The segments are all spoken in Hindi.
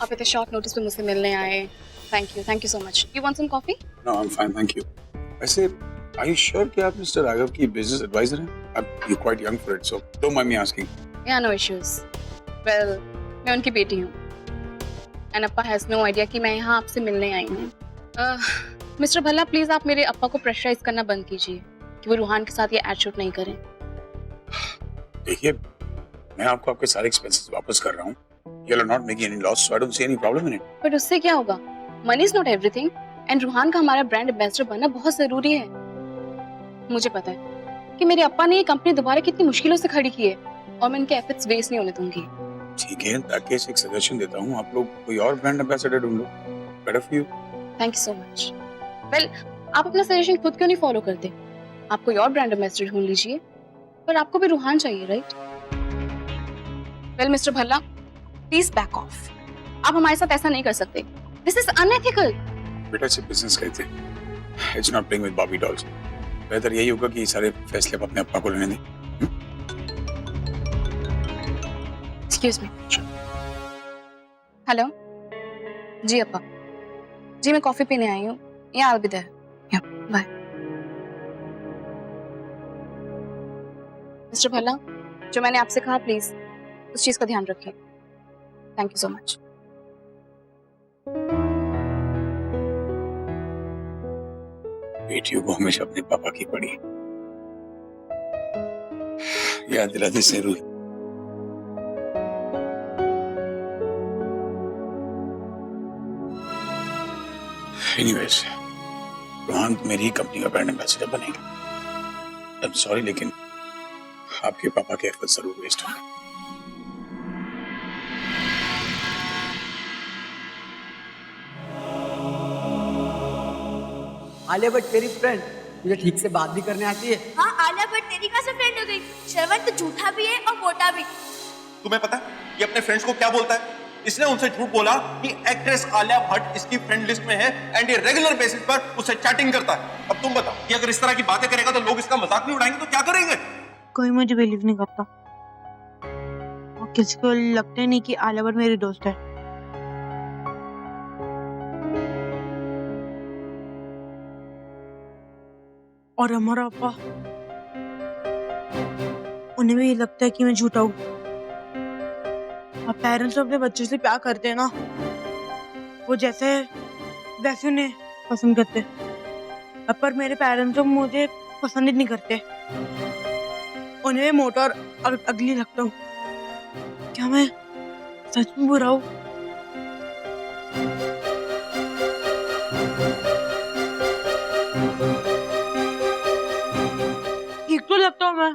आप इतने शॉर्ट नोटिस पे मुझसे मिलने आए। Thank you so much. You want some coffee? No I am fine thank you. वैसे आर यू श्योर कि आप मिस्टर राघव की बिजनेस एडवाइजर हैं? You quite young for it so don't mind me asking. Yeah no issues. Well, मैं उनकी बेटी हूँ एंड अप्पा हैज नो आइडिया कि मैं यहाँ आपसे मिलने आई हूँ। मिस्टर भल्ला प्लीज आप मेरे अप्पा को प्रेशराइज करना बंद कीजिए कि वो रूहान के साथ ये एड शूट नहीं करें। देखिए मैं आपको आपके सारे एक्सपेंसेस वापस कर रहा हूँ। You are not making any loss, so I don't see any problem in it. But उससे क्या होगा? Money is not everything and Ruhan का हमारा ब्रांड एम्बेसडर बनना बहुत जरूरी है। मुझे पता है कि मेरे अप्पा ने ये कंपनी दोबारा कितनी मुश्किलों से खड़ी की है और मैं इनके एफर्ट्स वेस्ट नहीं होने दूंगी। ठीक है, ताकि एक सजेशन देता हूँ, आप लोग कोई और ब्रांड एम्बेसडर ढूंढ लो। Better for you. Thank you so much. Well, आप अपना सजेशन खुद क्यों नहीं फॉलो करते? आप कोई और ब्रांड एम्बेसडर ढूंढ लीजिए, पर आपको भी रूहान चाहिए, right? Well mister Bhalla, please back of. आप हमारे साथ ऐसा नहीं कर सकते। This is unethical. बेटा से बिजनेस करते, it's not playing with Bobby dolls. बेहतर यही होगा कि सारे फैसले आप अपने अप्पा को लेने दें। Excuse me. हेलो जी अप्पा जी, मैं कॉफी पीने आई हूँ। या आई विल बी देयर। या बाय। मिस्टर भल्ला, जो मैंने आपसे कहा प्लीज उस चीज का ध्यान रखिए। Thank you so much. बेटियों को हमेशा अपने पापा की पड़ी याद दिलाती से रूही। एनीवेज, रोहन मेरी कंपनी का ब्रांड एम्बेसडर बनेगा। आई एम सॉरी, लेकिन आपके पापा के एफर्ट जरूर वेस्ट होंगे। आलिया भट्ट तेरी फ्रेंड मुझे ठीक से बात भी करने आती है। हाँ, आलिया भट्ट तेरी कैसे फ्रेंड हो गई? श्रवण तो झूठा भी है और मोटा भी। तुम्हें पता है ये अपने फ्रेंड्स को क्या बोलता है? इसने उनसे झूठ बोला कि एक्ट्रेस आलिया भट्ट इसकी फ्रेंड लिस्ट में है एंड ये रेगुलर बेसिस पर उससे चैटिंग करता है। अब तुम बताओ कि अगर इस तरह की बातें करेगा तो लोग इसका मजाक नहीं उड़ाएंगे तो क्या करेंगे? कोई मुझे बिलीव नहीं करता और किसी को लगता ही नहीं कि आलिया भट्ट मेरी दोस्त है। और हमारा अप्पा, उन्हें भी लगता है कि मैं झूठा हूँ। अब पेरेंट्स अपने बच्चे से प्यार करते हैं ना, वो जैसे वैसे उन्हें पसंद करते। अब पर मेरे पेरेंट्स तो मुझे पसंद ही नहीं करते, उन्हें मैं मोटा और अगली लगता हूँ। क्या मैं सच में बुरा हूँ? ठीक तो लगता हूँ मैं,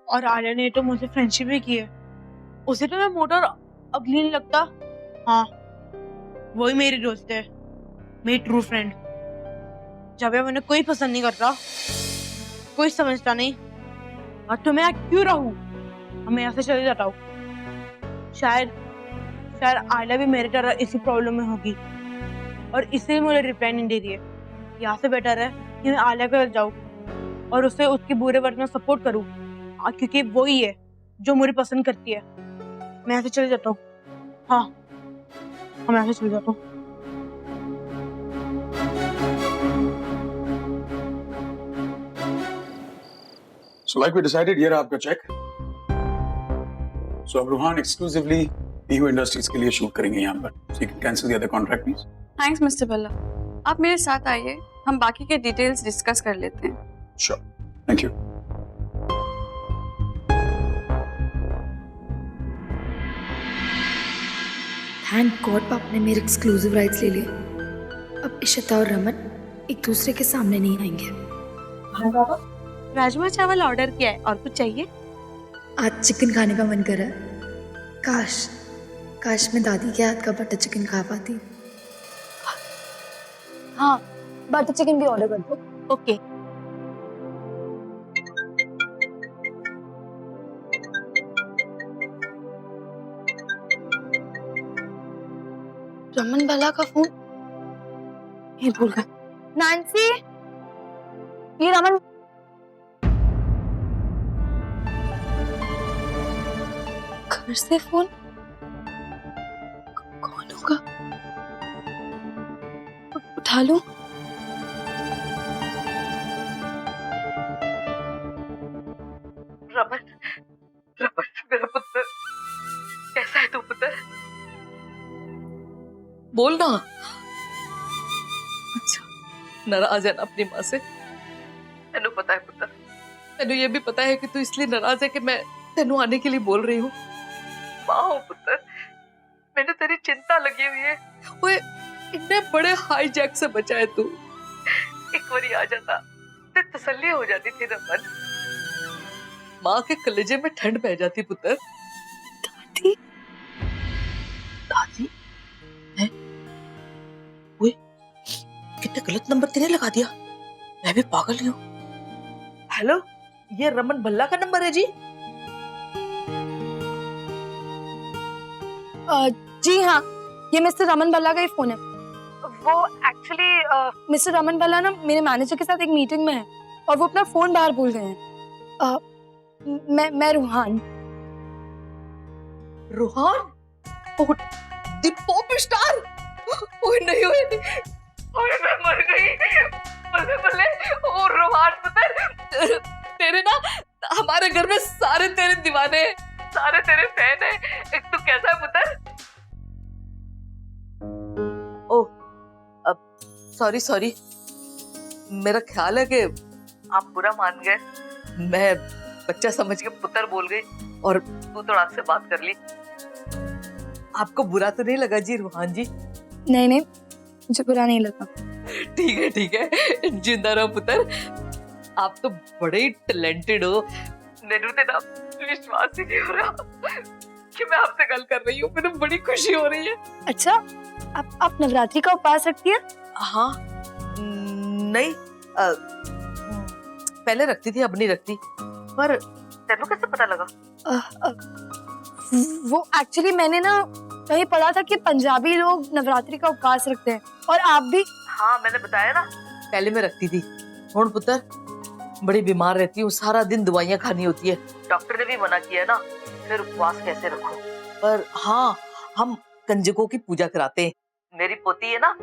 और आलिया ने तो मुझसे फ्रेंडशिप भी की है। उसे तो मैं मोटा और अगली नहीं लगता। हाँ, वही मेरी दोस्त है, मेरी ट्रू फ्रेंड। जब मैंने कोई पसंद नहीं करता, कोई समझता नहीं, और तो मैं क्यों रहूं? मैं यहाँ से चले जाता हूँ। शायद आलिया भी मेरी तरह इसी प्रॉब्लम में होगी और इसलिए मुझे रिप्लाई नहीं दे रही है। यहाँ से बेटर है कि मैं आलिया के घर जाऊँ और उसे उसके बुरे वर्क में सपोर्ट करूँ, क्योंकि वो ही है जो मुझे पसंद करती है। मैं यहाँ से चले जाता हूँ। हाँ, मैं यहाँ से चले जाता हूँ। So like we decided, ये रहा आपका चेक। So अब रोहन एक्सक्लूसिवली पीहू इंडस्ट्रीज के लिए शूट करेंगे यहाँ पर। So you can cancel the other contract please. Thanks mister Bhalla, आप मेरे साथ आइए, हम बाकी के डिटेल्स डिस्कस कर लेते हैं। Sure. Thank you. Thank God पापा ने मेरे एक्सक्लूसिव राइट्स ले लिए। अब इशिता और रमन एक दूसरे के सामने नहीं आएंगे। हाँ बाबा, राजमा चावल ऑर्डर किया है, और कुछ चाहिए? आज चिकन खाने का मन कर रहा है। काश मैं दादी के हाथ का बटर चिकन खा पाती। हाँ, बटर चिकन भी ऑर्डर कर दो। ओके। रमन भल्ला का फोन ये भूल गए। नैन्सी, ये रमन। घर से फोन? कौन हो? उठा लो। रमन, रमन मेरा पुत्र, कैसा है तू पुत्र? बोल ना। अच्छा, नाराज है ना अपनी माँ से? तेनू पता है पुत्र, तेनू ये भी पता है कि तू इसलिए नाराज है कि मैं तेनू आने के लिए बोल रही हूँ। माँ हूँ पुत्र, मैंने तेरी चिंता लगी हुई है। ओए, इतने बड़े हाईजैक से बचा है तू। एक बारी आ जाता ते तसल्ली हो जाती थी रमन। माँ के कलेजे में ठंड बह जाती पुत्र। दादी, दादी है? ओए, कितने गलत नंबर तेने लगा दिया। मैं भी पागल ही हूँ। हेलो, ये रमन भल्ला का नंबर है जी? जी हाँ, ये मिस्टर रमन भल्ला का ही फोन है। वो एक्चुअली मिस्टर रमन भल्ला ना मेरे मैनेजर के साथ एक मीटिंग में है और वो अपना फोन बाहर भूल गए हैं। मैं रूहान। रूहान? ओह, द पॉप स्टार। ओए नहीं, ओए नहीं। ओए मैं मर गई। बल्ले बल्ले, ओ रूहान पुत्र, तेरे ना हमारे घर में सारे तेरे दीवाने हैं, सारे तेरे फैन हैं। एक तू कैसा है पुत्र? ओह, अब सॉरी, मेरा ख्याल है कि आप बुरा मान गए। मैं बच्चा समझ के पुत्र बोल गई और तू तो आपसे बात कर ली। आपको बुरा तो नहीं लगा जी रूहान जी? नहीं, मुझे बुरा नहीं लगा। ठीक है, जिंदा रहो पुत्र। आप तो बड़े ही टैलेंटेड हो। मेरे तेरा विश्वास ही नहीं हो रहा कि मैं आपसे गल कर रही हूँ। मुझे बड़ी खुशी हो रही है। अच्छा, आप नवरात्रि का उपवास रखती है? हाँ, नहीं, पहले रखती थी, अब नहीं रखती। पर तेनू कैसे पता लगा? वो एक्चुअली मैंने ना कहीं पढ़ा था कि पंजाबी लोग नवरात्रि का उपवास रखते हैं और आप भी। हाँ, मैंने बताया ना, पहले मैं रखती थी। हुण पुत्र बड़ी बीमार रहती हूँ, सारा दिन दवाइयाँ खानी होती है। डॉक्टर ने भी मना किया है ना, फिर उपवास कैसे रखो। पर हाँ, हम कंजकों की पूजा कराते हैं। मेरी पोती है ना,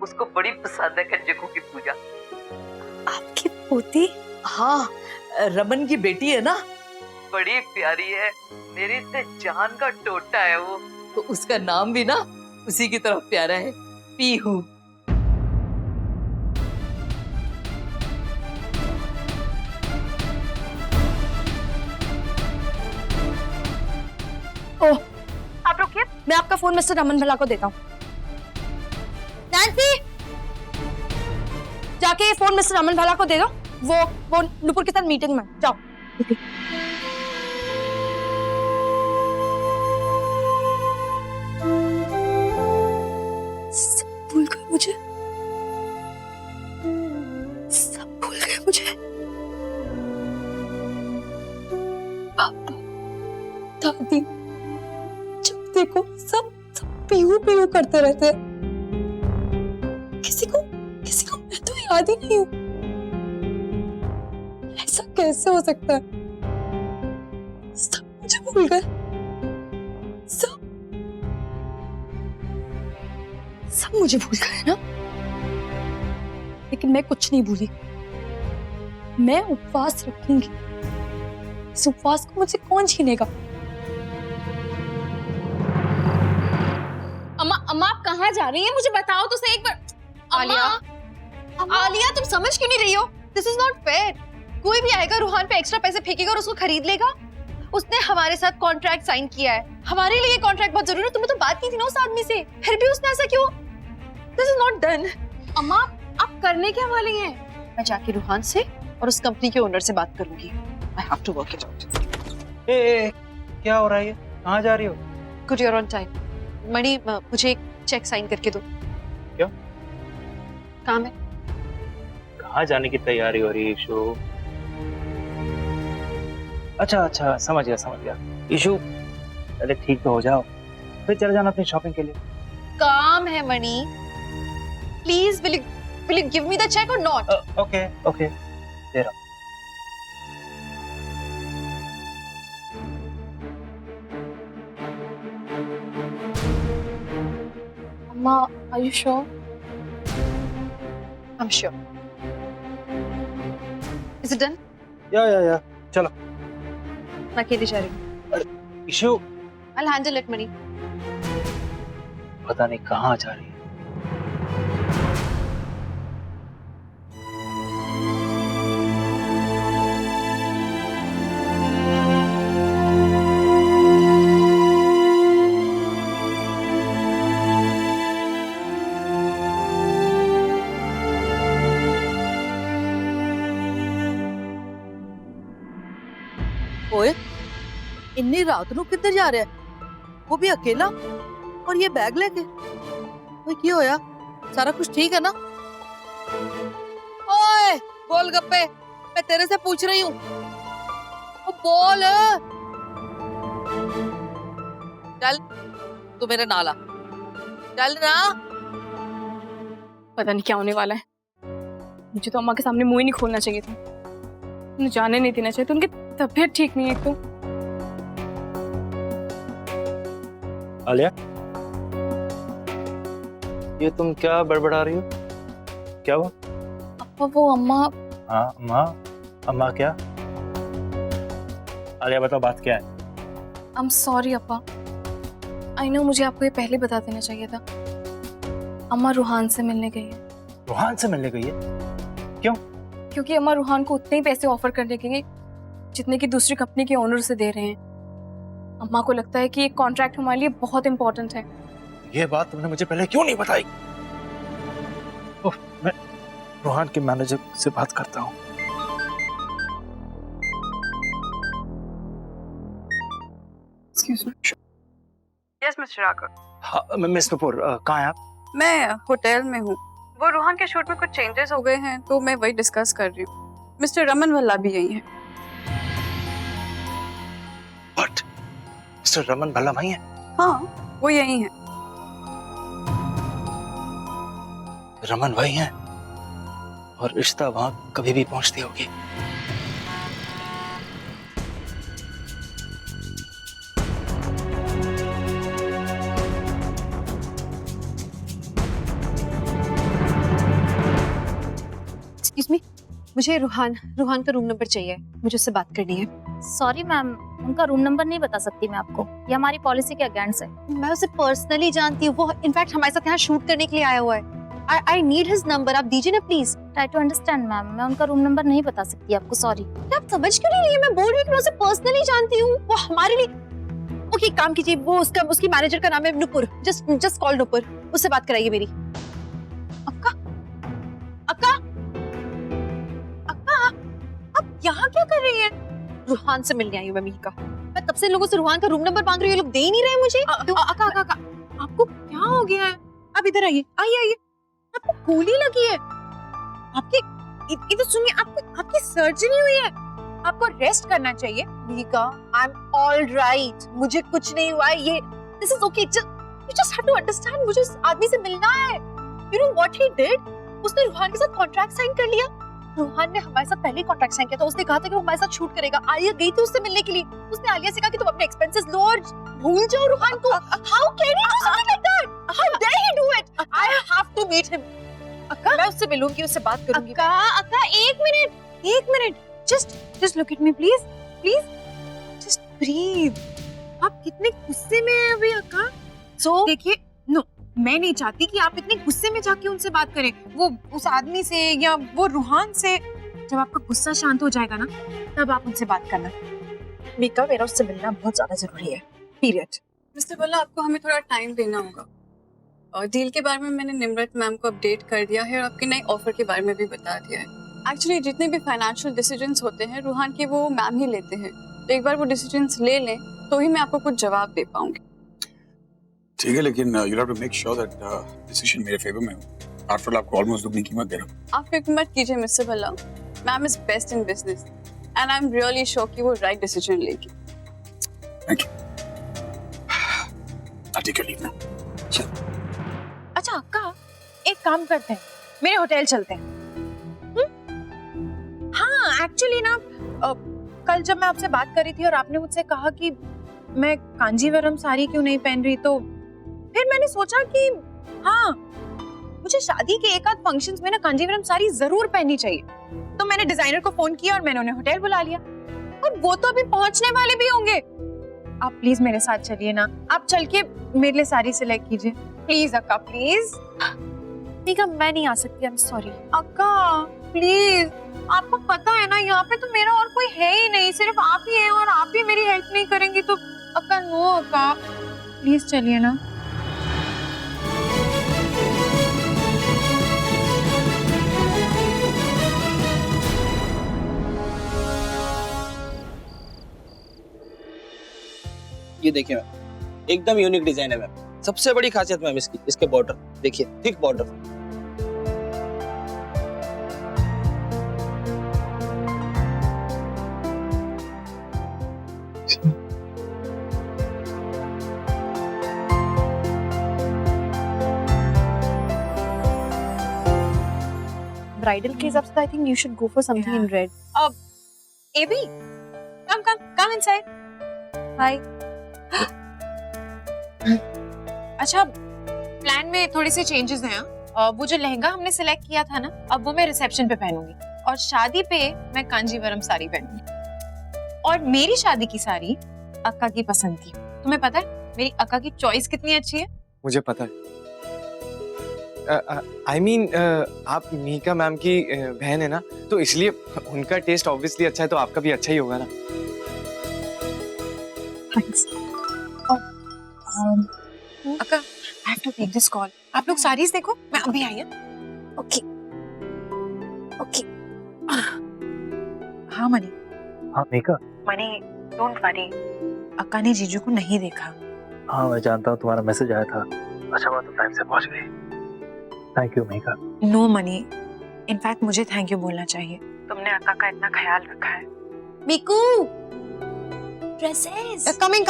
उसको बड़ी पसंद है कंजकों की पूजा। आपकी पोती? हाँ, रमन की बेटी है ना, बड़ी प्यारी है। मेरी से जान का टोटा है वो, तो उसका नाम भी ना उसी की तरफ प्यारा है, पीहू। ओह, आप रुकिए, मैं आपका फोन मिस्टर रमन भल्ला को देता हूँ। नैन्सी, जाके ये फोन मिस्टर रमन भल्ला को दे दो। वो नुपुर के साथ मीटिंग में। जाओ। सब भूल गए मुझे, सब भूल गए मुझे। पापा, दादी, जब देखो सब पीहू पीहू करते रहते हैं। किसी को मैं तो याद ही नहीं हूँ। ऐसा कैसे हो सकता है? सब मुझे भूल गए, सब मुझे भूल गए ना। लेकिन मैं कुछ नहीं भूली। मैं उपवास रखूंगी। इस उपवास को मुझे कौन छीनेगा? अम्मा आप कहाँ जा रही हैं? मुझे बताओ तो सही एक बार। आलिया तुम समझ क्यों नहीं रही हो? This is not fair. कोई भी आएगा रूहान पे एक्स्ट्रा पैसे फेंकेगा और उसको खरीद लेगा। उसने हमारे साथ कॉन्ट्रैक्ट साइन किया है, हमारे लिए कॉन्ट्रैक्ट बहुत जरूरी है। तुमने तो बात की थी ना उस आदमी से, फिर भी उसने ऐसा क्यों? This is not done. अम्मा आप करने क्या वाली हैं? मैं जाके रूहान से और उस कंपनी के ओनर से बात करूंगी। I have to work it out. ए, क्या हो रहा है? कहाँ जा रही हो? Good, you are on time. Mani, मुझे एक चेक साइन करके दो। क्यों? काम है। कहाँ जाने की तैयारी हो रही है ईशु? अच्छा, समझ गया। ईशु, पहले ठीक तो हो जाओ, फिर चले जाना अपनी शॉपिंग के लिए। काम है Mani, please will you give me the cheque और नॉट? ओके, दे रहा हूं। अम्मा, are you sure? I'm sure. Is it done? या चलो। मैं अकेली जा रही हूँ। Issue I'll handle it, Mani. पता नहीं कहाँ जा रही है। ओए इन्नी रात ਨੂੰ ਕਿੱਧਰ ਜਾ ਰਿਹਾ वो भी अकेला और ये बैग लेके ओए क्या होया सारा कुछ ठीक है ना ओए गोलगप्पे मैं तेरे से पूछ रही हूँ ओ बोल चल तू मेरे नाला चल ना पता नहीं क्या होने वाला है। मुझे तो अम्मा के सामने मुंह ही नहीं खोलना चाहिए था, उन्हें जाने नहीं देना चाहिए था। उनकी तबीयत ठीक नहीं है तो। आलिया, ये तुम क्या बड़बड़ा रही हो? क्या हुआ? अप्पा वो अम्मा। हाँ अम्मा, अम्मा क्या? आलिया बताओ बात क्या है? I'm sorry Appa. I know मुझे आपको ये पहले बता देना चाहिए था। अम्मा रूहान से मिलने गई है। रूहान से मिलने गई है? क्यों? क्योंकि अम्मा रूहान को उतने ही पैसे ऑफर करने के लिए जितने की दूसरी कंपनी के ओनर से दे रहे हैं। अम्मा को लगता है कि ये कॉन्ट्रैक्ट हमारे लिए बहुत इंपॉर्टेंट है। ये बात तुमने मुझे पहले क्यों नहीं बताई? मैं रूहान के मैनेजर से बात करता हूँ। Yes mister Raghav. हाँ मिस कपूर, कहाँ हैं आप? मैं होटल में हूँ। वो रूहान के शूट में कुछ चेंजेस हो गए हैं तो मैं वही डिस्कस कर रही हूँ। मिस्टर रमन भल्ला भी यही है। What? मिस्टर रमन भल्ला वही है? हाँ वो यही है। रमन वही है और रिश्ता वहाँ कभी भी पहुँचती होगी। Excuse me, मुझे रूहान का रूम नंबर चाहिए, मुझे उससे बात करनी है। सॉरी मैम, उनका रूम नंबर नहीं बता सकती मैं आपको, ये हमारी पॉलिसी के अगेंस्ट है। मैं उसे पर्सनली जानती हूँ, वो इनफैक्ट हमारे साथ यहाँ शूट करने के लिए आया हुआ है। I need his number, आप दीजिए ना please. Try to understand ma'am, मैं उनका रूम नंबर नहीं बता सकती आपको, सॉरी। आप समझ क्यों नहीं रही है? मैं बोल रही हूँ कि मैं उसे पर्सनली जानती हूँ, वो हमारे लिए। ओके काम कीजिए, वो उसकी मैनेजर का नाम है नुपुर, जस्ट कॉल नुपुर, उससे बात कराइए मेरी। अक्का अक्का अक्का, आप यहाँ क्या कर रही हैं? रूहान से मिलने आई हूँ मैं मीका। मैं तब से लोगों से रूहान का रूम नंबर मांग रही हूँ, लोग दे ही नहीं रहे मुझे। अक्का आपको क्या हो गया है? आप इधर आइए, आइए। आपको गोली लगी है, आपकी इधर सुनिए, आपकी सर्जरी हुई है, आपको रेस्ट करना चाहिए। Mika, I am all right, मुझे कुछ नहीं हुआ है। ये this is okay, you just have to understand, मुझे उस आदमी से मिलना है। You know what he did? उसने रूहान के साथ कॉन्ट्रैक्ट साइन कर लिया। रूहान ने हमारे साथ पहले कॉन्ट्रैक्ट साइन किया था, उसने कहा था कि वो हमारे साथ शूट करेगा। आलिया गई थी उससे मिलने के लिए, उसने आलिया से कहा कि तुम अपने एक्सपेंसेस लो और भूल जाओ रूहान को। How can he do something like that? How dare he do it? I have to meet him. अक्का, मैं उससे मिलूंगी, उससे बात करूंगी। अक्का एक minute, just look at me please, just breathe. आप कितने गुस्से में हैं अभी अक्का? सो देखिए, नो मैं नहीं चाहती कि आप इतने गुस्से में जाके उनसे बात करें, वो उस आदमी से या वो रूहान से। जब आपका गुस्सा शांत हो जाएगा ना, तब आप उनसे बात करना। मीका, मेरा उससे मिलना बहुत ज्यादा जरूरी है, पीरियड। मिस्टर भल्ला, आपको हमें थोड़ा टाइम देना होगा। और डील के बारे में मैंने निम्रत मैम को अपडेट कर दिया है और आपके नए ऑफर के बारे में भी बता दिया है। एक्चुअली जितने भी फाइनेंशियल डिसीजंस होते हैं रूहान के, वो मैम ही लेते हैं, तो एक बार वो डिसीजंस ले लें तो ही मैं आपको कुछ जवाब दे पाऊंगी। ठीक है, लेकिन you have to make sure that decision मेरे फेवर में हो। आफ्टर ऑल आपको ऑलमोस्ट दुगनी कीमत दे रहा हूं। आप फिक्र मत कीजिए mister Bhalla, ma'am is best in business and I am really sure कि वो राइट डिसीजन लेगी। Thank you. I'll take your leave now. अच्छा अक्का, एक काम करते हैं, मेरे होटल चलते हैं। हाँ एक्चुअली ना, कल जब मैं आपसे बात कर रही थी और आपने मुझसे कहा कि मैं कांजीवरम साड़ी क्यों नहीं पहन रही, तो फिर मैंने सोचा कि हाँ मुझे शादी के एक आध फंक्शंस में ना कांजीवरम साड़ी जरूर पहननी चाहिए। तो मैंने डिजाइनर को फोन किया और मैंने उन्हें होटल बुला लिया, और वो तो अभी पहुंचने वाले भी होंगे। आप प्लीज मेरे साथ चलिए ना, आप चल के मेरे लिए साड़ी सिलेक्ट कीजिए प्लीज अक्का, प्लीज। ठीक है, मैं नहीं आ सकती, आई एम सॉरी। अक्का प्लीज, आपको पता है ना यहाँ पे तो मेरा और कोई है ही नहीं, सिर्फ आप ही हैं, और आप ही मेरी हेल्प नहीं करेंगी तो अक्का नो अक्का, प्लीज चलिए ना। ये देखिए मैम, एकदम यूनिक डिजाइन है मैम। सबसे बड़ी खासियत मैम इसकी, इसके बॉर्डर देखिए, थिक बॉर्डर। ब्राइडल के हिसाब से I think you should go for something in red. अब एबी, कम इनसाइड। हाय। अच्छा, प्लान में थोड़े से चेंजेस हैं। वो जो लहंगा हमने सिलेक्ट किया था ना, अब वो मैं रिसेप्शन पे पहनूंगी, और शादी पे मैं कांजीवरम साड़ी पहनूंगी। और मेरी शादी की साड़ी अक्का की पसंद थी। तुम्हें पता है मेरी अक्का की चॉइस कितनी अच्छी है? मुझे पता है। I mean, आप मीका मैम की बहन है ना, तो इसलिए उनका टेस्ट ऑब्वियसली अच्छा है, तो आपका भी अच्छा ही होगा ना। थैंक्स। अक्का, I have to take this call. आप लोग साड़ीज देखो, मैं अभी आई हूँ। Okay okay. हाँ मनी। हाँ मीका। मनी, डोंट वरी, अक्का ने जीजू को नहीं देखा। हाँ मैं जानता हूँ, तुम्हारा मैसेज आया था। अच्छा हुआ तुम टाइम से पहुंच गई। Thank you Mika. No money, in fact मुझे थैंक यू बोलना चाहिए, तुमने अक्का का इतना ख्याल रखा है। Miku, dresses coming.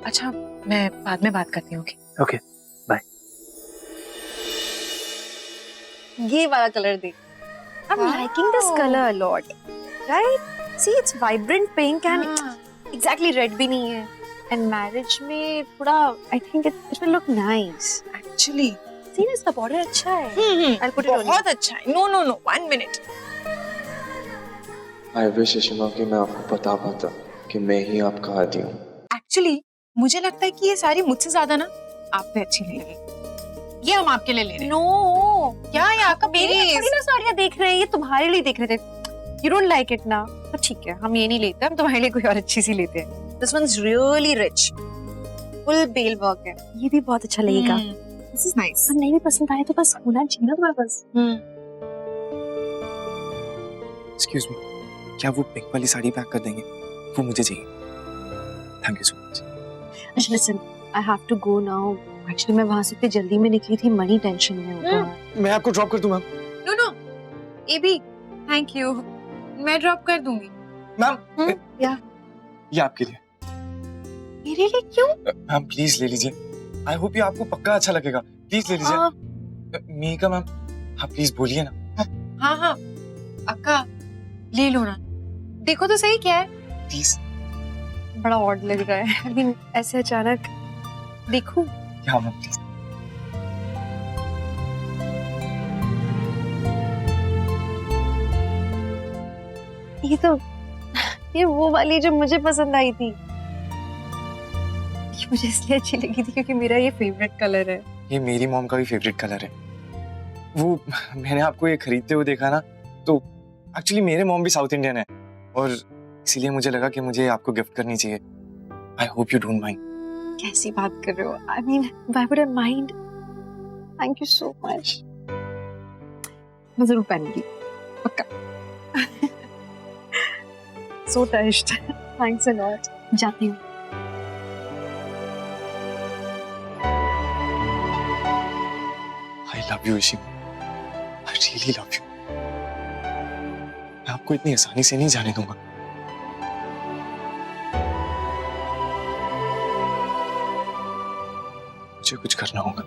अच्छा, मैं बाद में बात करती हूँ। Okay bye. ये वाला कलर देख। I'm liking this color a lot, right? See, it's vibrant pink and exactly red भी नहीं है। And marriage में थोड़ा, I think it will look nice. Actually, see, इसका border अच्छा है। I'll put it on you. बहुत अच्छा है। No, 1 minute. I wish Ishima कि मैं आपको बता पाता कि मैं ही आपका आदी हूँ। Actually, मुझे लगता है कि ये साड़ी मुझसे ज्यादा ना आप पे अच्छी लगेगी। ये हम आपके लिए ले रहे हैं। No, क्या यार, आपका मेरी थोड़ी ना साड़ियाँ देख रहे हैं, ये तुम्हारे लिए देख रहे थे। You don't like it ना? तो ठीक है, हम ये नहीं लेते, हम तुम्हारे लिए कोई और अच्छी सी लेते हैं। This one's really rich. Full beal work है। ये भी बहुत अच्छा लगेगा। This is nice. और नहीं भी पसंद आए तो बस होना चाहिए ना तुम्हारे पास। Excuse me, क्या वो पिंक वाली साड़ी पैक कर देंगे? वो मुझे चाहिए। Thank you so much. अच्छा listen, I have to go now. Actually मैं वहाँ से इतनी जल्दी में निकली थी, मनी टेंशन में होगा। मैं आपको ड्रॉप कर दूँ मैम। No, एबी, थैंक यू, मैं ड्रॉप कर दूंगी। मैम, या ये आपके लिए। मेरे लिए क्यों? मैम प्लीज ले लीजिए। आई होप ये आपको पक्का अच्छा लगेगा। प्लीज ले लीजिए। मीका मैम, आप प्लीज बोलिए ना। हाँ, अक्का ले लो ना, देखो तो सही क्या है। प्लीज। बड़ा ऑड लग रहा है, I mean, ऐसे अचानक। देखूं? हाँ मैम प्लीज। ये वो वाली जो मुझे पसंद आई थी। ये मुझे इसलिए अच्छी लगी थी क्योंकि मेरा ये फेवरेट कलर है। ये मेरी मॉम का भी फेवरेट कलर है। वो मैंने आपको ये खरीदते हुए देखा ना, तो एक्चुअली मेरे मॉम भी साउथ इंडियन है, और इसीलिए मुझे लगा कि मुझे आपको गिफ्ट करनी चाहिए। I hope you don't mind. कैसी बात कर रहे हो? I mean, why would I mind? Thank you so much. मैं जरूर पहनूंगी, पक्का। So touched. Thanks a lot. जाती हूँ। I love you Ishima. I really love you। मैं आपको इतनी आसानी से नहीं जाने दूंगा। मुझे कुछ करना होगा।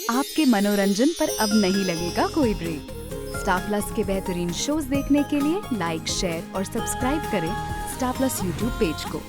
आपके मनोरंजन पर अब नहीं लगेगा कोई ब्रेक। स्टार प्लस के बेहतरीन शोज देखने के लिए लाइक, शेयर और सब्सक्राइब करें स्टार प्लस यूट्यूब पेज को।